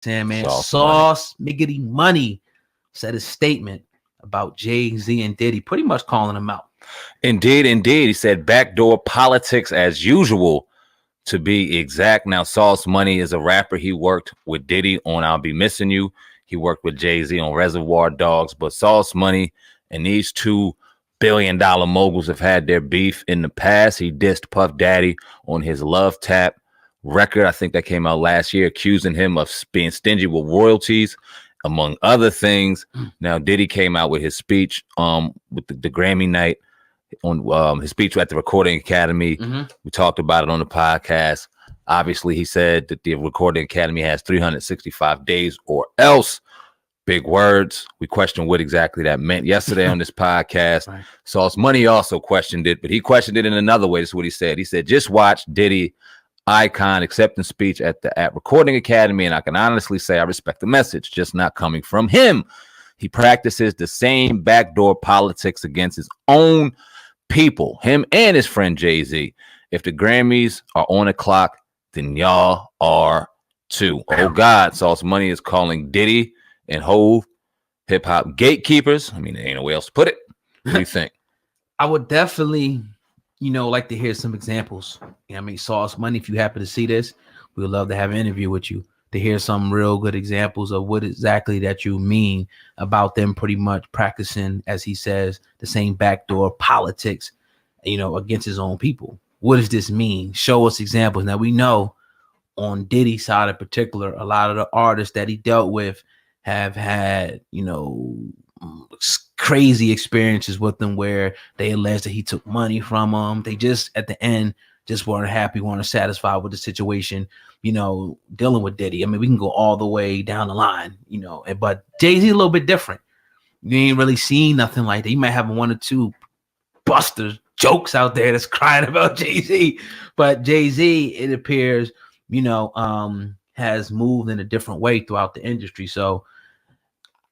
saying, man, Sauce Miggity Money said a statement about Jay-Z and Diddy, pretty much calling them out. Indeed. He said backdoor politics as usual, to be exact. Now, Sauce Money is a rapper. He worked with Diddy on I'll Be Missing You. He worked with Jay-Z on Reservoir Dogs. But Sauce Money and these $2 billion moguls have had their beef in the past. He dissed Puff Daddy on his Love Tap record. I think that came out last year, accusing him of being stingy with royalties, among other things. Now, Diddy came out with his speech with the Grammy night, on his speech at the Recording Academy. We talked about it on the podcast. Obviously, he said that the Recording Academy has 365 days or else. Big words. We questioned what exactly that meant yesterday on this podcast. Right. Sauce Money also questioned it, but he questioned it in another way. This is what he said. He said, just watch Diddy Icon acceptance speech at Recording Academy, and I can honestly say I respect the message, just not coming from him. He practices the same backdoor politics against his own people, him and his friend Jay-Z. If the Grammys are on the clock, then y'all are too. Oh God, Sauce Money is calling Diddy and Hove hip hop gatekeepers. I mean, there ain't no way else to put it. What do you think? I would definitely, like to hear some examples. I mean, Sauce Money, if you happen to see this, we would love to have an interview with you to hear some real good examples of what exactly that you mean about them pretty much practicing, as he says, the same backdoor politics, against his own people. What does this mean? Show us examples. Now, we know on Diddy's side in particular, a lot of the artists that he dealt with have had, crazy experiences with them where they allege that he took money from them. They just, at the end, just weren't happy, weren't satisfied with the situation, dealing with Diddy. I mean, we can go all the way down the line, but Jay-Z a little bit different. You ain't really seen nothing like that. You might have one or two busters jokes out there that's crying about Jay-Z, but Jay-Z, it appears, has moved in a different way throughout the industry. So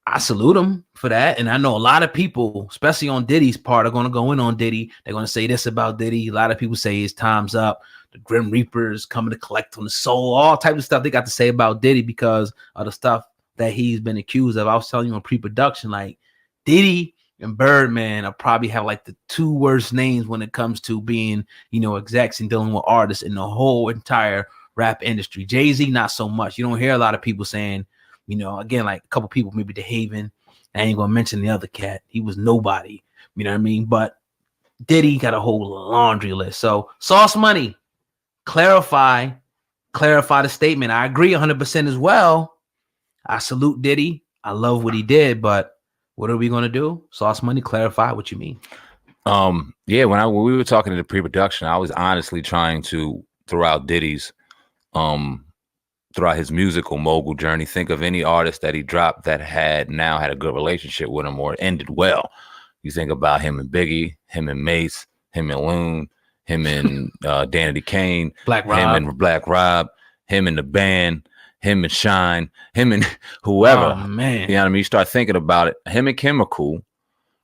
I salute him for that. And I know a lot of people, especially on Diddy's part, are going to go in on Diddy. They're going to say this about Diddy. A lot of people say his time's up. The Grim Reapers coming to collect on the soul, all types of stuff they got to say about Diddy because of the stuff that he's been accused of. I was telling you on pre-production, like Diddy and Birdman are probably have like the two worst names when it comes to being, execs and dealing with artists in the whole entire rap industry. Jay-Z, not so much. You don't hear a lot of people saying, again, like a couple people, maybe DeHaven. I ain't gonna mention the other cat. He was nobody. You know what I mean? But Diddy got a whole laundry list. So Sauce Money, clarify the statement. I agree 100% as well. I salute Diddy. I love what he did, but what are we gonna do? Sauce Money, clarify what you mean. Yeah, when we were talking in the pre-production, I was honestly trying to, throughout Diddy's throughout his musical mogul journey, think of any artist that he dropped that had a good relationship with him or ended well. You think about him and Biggie, him and Mace, him and Loon, him and Danity Kane, him and Black Rob, him and the band, him and Shine, him and whoever. Oh, man. You know what I mean? You start thinking about it. Him and Kim are cool.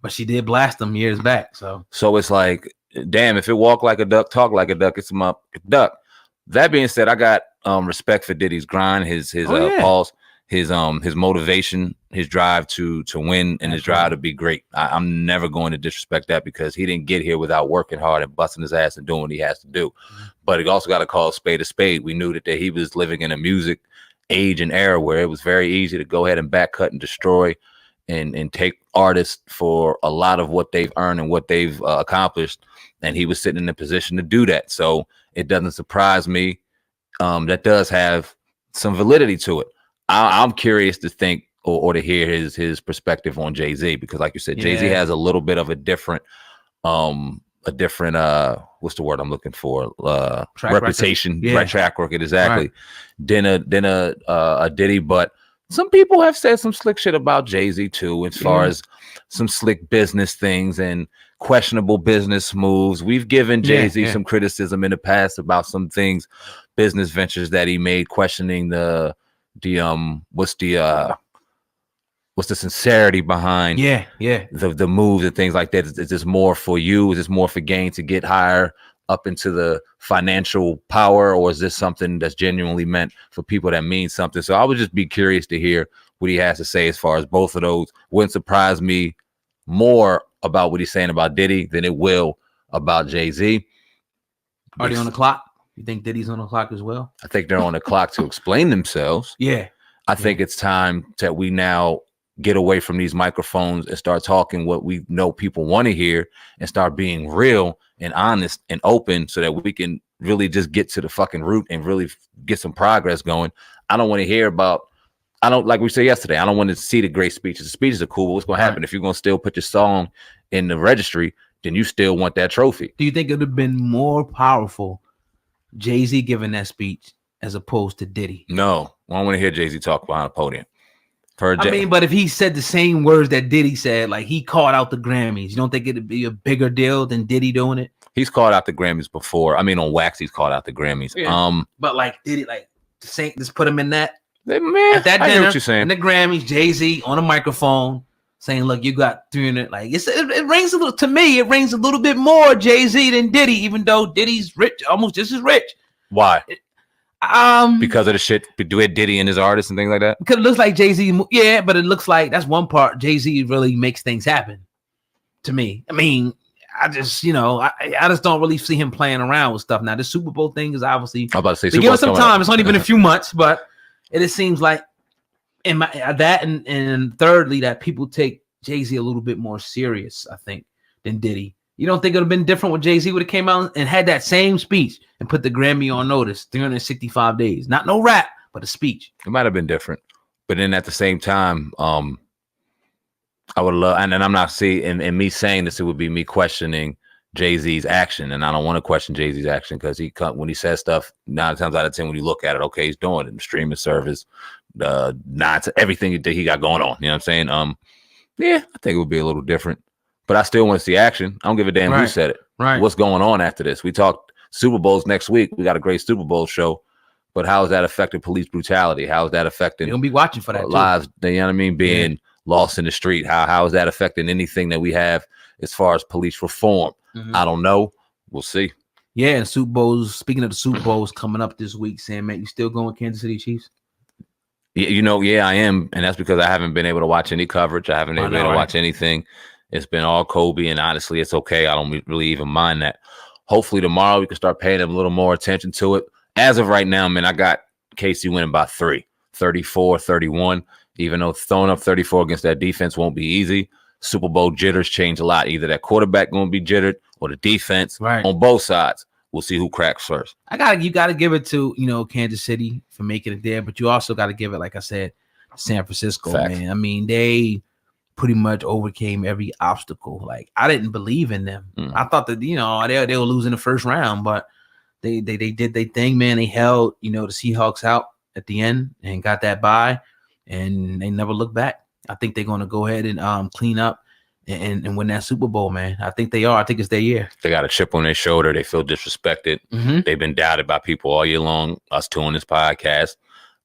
But she did blast him years back. So it's like, damn, if it walk like a duck, talk like a duck, it's a duck. That being said, I got respect for Diddy's grind, his pulse, his motivation, his drive to win, and his drive to be great. I'm never going to disrespect that because he didn't get here without working hard and busting his ass and doing what he has to do. But he also got to call a spade a spade. We knew that he was living in a music age and era where it was very easy to go ahead and back cut and destroy and take artists for a lot of what they've earned and what they've accomplished. And he was sitting in a position to do that. So it doesn't surprise me. That does have some validity to it. I'm curious to think or to hear his perspective on Jay-Z, because like you said, Jay-Z has a little bit of a different what's the word I'm looking for? Reputation, right? Track record, exactly. Right. Than a Diddy, but some people have said some slick shit about Jay-Z too, as far as some slick business things and questionable business moves. We've given Jay-Z some criticism in the past about some things, business ventures that he made, questioning what's the sincerity behind the moves and things like that. Is this more for you? Is this more for gain to get higher up into the financial power, or is this something that's genuinely meant for people that mean something? So I would just be curious to hear what he has to say as far as both of those. Wouldn't surprise me more about what he's saying about Diddy than it will about Jay-Z. Are they on the clock? You think Diddy's on the clock as well? I think they're on the clock to explain themselves. Yeah. I think it's time that we now get away from these microphones and start talking what we know people want to hear and start being real and honest and open so that we can really just get to the fucking root and really get some progress going. I don't want to hear about, like we said yesterday, I don't want to see the great speeches. The speeches are cool, but what's going to happen if you're going to still put your song in the registry, then you still want that trophy. Do you think it would have been more powerful Jay-Z giving that speech as opposed to Diddy? No, I don't want to hear Jay-Z talk behind a podium. But if he said the same words that Diddy said, like he called out the Grammys, you don't think it'd be a bigger deal than Diddy doing it? He's called out the Grammys before. I mean, on wax, he's called out the Grammys. Yeah. But like Diddy, like just put him in that. Man, at that I dinner, hear what you're saying. In the Grammys, Jay-Z on a microphone saying, "Look, you got 300." Like it rings a little to me. It rings a little bit more Jay-Z than Diddy, even though Diddy's rich, almost just as rich. Why? Because of the shit with Diddy and his artists and things like that. Because it looks like Jay-Z, yeah, but it looks like that's one part. Jay-Z really makes things happen. To me, I mean, I just don't really see him playing around with stuff. Now, the Super Bowl thing is obviously. I'm about to say, give us some time. It's only been a few months, but it seems like and thirdly that people take Jay-Z a little bit more serious, I think, than Diddy. You don't think it would have been different when Jay-Z would have came out and had that same speech and put the Grammy on notice 365 days? Not no rap, but a speech. It might have been different. But then at the same time, I would love, and I'm not seeing, and me saying this, it would be me questioning Jay-Z's action. And I don't want to question Jay-Z's action because when he says stuff, 9 times out of 10, when you look at it, okay, he's doing it in the streaming service, everything that he got going on. You know what I'm saying? Yeah, I think it would be a little different. But I still want to see action. I don't give a damn who said it. Right. What's going on after this? We talked Super Bowls next week. We got a great Super Bowl show. But how is that affecting police brutality? How is that affecting? You'll be watching for that lives. You know what I mean? Being lost in the street. How is that affecting anything that we have as far as police reform? Mm-hmm. I don't know. We'll see. Yeah, and Super Bowls. Speaking of the Super Bowls coming up this week, Sam, man, you still going with Kansas City Chiefs? Yeah, I am, and that's because I haven't been able to watch any coverage. I haven't been able to watch anything. It's been all Kobe, and honestly, it's okay. I don't really even mind that. Hopefully tomorrow we can start paying a little more attention to it. As of right now, man, I got KC winning by 3, 34-31. Even though throwing up 34 against that defense won't be easy, Super Bowl jitters change a lot. Either that quarterback going to be jittered or the defense on both sides. We'll see who cracks first. You got to give it to Kansas City for making it there, but you also got to give it, like I said, San Francisco. Facts. Man. I mean, they pretty much overcame every obstacle. Like, I didn't believe in them. I thought that they were losing the first round, but they did their thing, man. They held the Seahawks out at the end and got that bye, and they never looked back. I think they're going to go ahead and clean up and win that Super Bowl, man. I think they are. I think it's their year. They got a chip on their shoulder. They feel disrespected. Mm-hmm. They've been doubted by people all year long, us two on this podcast.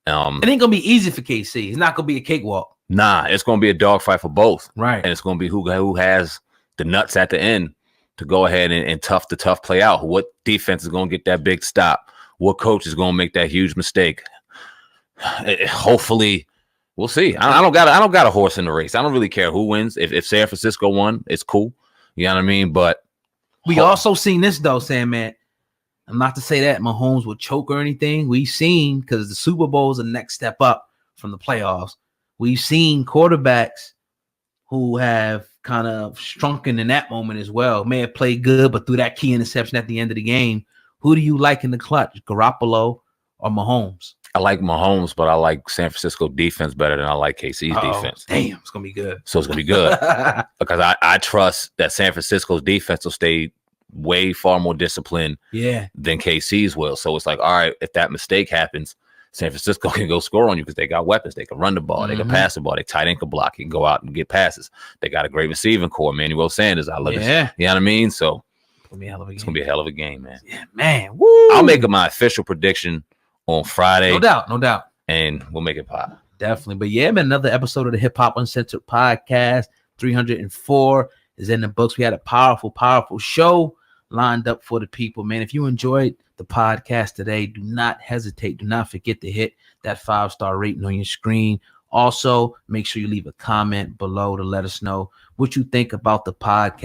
It ain't going to be easy for KC. It's not going to be a cakewalk. Nah, it's going to be a dogfight for both. Right. And it's going to be who has the nuts at the end to go ahead and tough play out. What defense is going to get that big stop? What coach is going to make that huge mistake? Hopefully, we'll see. I don't got a horse in the race. I don't really care who wins. If San Francisco won, it's cool. You know what I mean? But we also seen this though, Sam, man. I'm not to say that Mahomes would choke or anything. We've seen, because the Super Bowl is the next step up from the playoffs. We've seen quarterbacks who have kind of shrunken in that moment as well. May have played good, but threw that key interception at the end of the game. Who do you like in the clutch, Garoppolo or Mahomes? I like Mahomes, but I like San Francisco defense better than I like KC's defense. Damn, it's going to be good. So it's going to be good because I trust that San Francisco's defense will stay way far more disciplined than KC's will. So it's like, all right, if that mistake happens, San Francisco can go score on you because they got weapons. They can run the ball. They can pass the ball. They tight end can block. He can go out and get passes. They got a great receiving core. Emmanuel Sanders. I love it. You know what I mean? So it's going to be a hell of a game, man. Yeah, man. Woo! I'll make it my official prediction on Friday. No doubt. And we'll make it pop. Definitely. But yeah, man, another episode of the Hip Hop Uncensored podcast. 304 is in the books. We had a powerful show. lined up for the people, man. If you enjoyed the podcast today, do not hesitate. Do not forget to hit that 5-star rating on your screen. Also, make sure you leave a comment below to let us know what you think about the podcast.